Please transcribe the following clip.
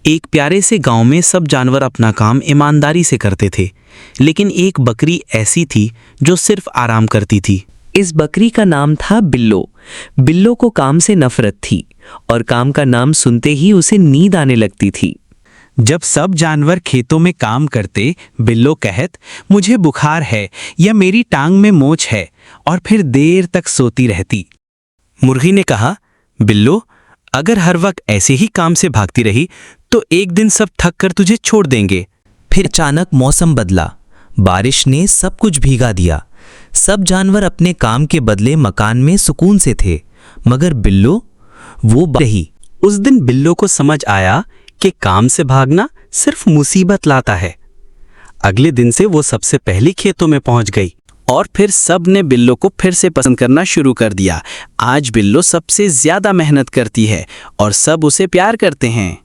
एक प्यारे से गांव में सब जानवर अपना काम ईमानदारी से करते थे, लेकिन एक बकरी ऐसी थी जो सिर्फ आराम करती थी। इस बकरी का नाम था बिल्लो। बिल्लो को काम से नफरत थी और काम का नाम सुनते ही उसे नींद आने लगती थी। जब सब जानवर खेतों में काम करते, बिल्लो कहत, मुझे बुखार है या मेरी टांग में मोच है, और फिर देर तक सोती रहती। मुर्गी ने कहा, बिल्लो, अगर हर वक्त ऐसे ही काम से भागती रही तो एक दिन सब थक कर तुझे छोड़ देंगे। फिर अचानक मौसम बदला। बारिश ने सब कुछ भीगा दिया। सब जानवर अपने काम के बदले मकान में सुकून से थे, मगर बिल्लो वो रही। उस दिन बिल्लो को समझ आया कि काम से भागना सिर्फ मुसीबत लाता है। अगले दिन से वो सबसे पहले खेतों में पहुंच गई और फिर सब ने बिल्लो को फिर से पसंद करना शुरू कर दिया। आज बिल्लो सबसे ज्यादा मेहनत करती है और सब उसे प्यार करते हैं।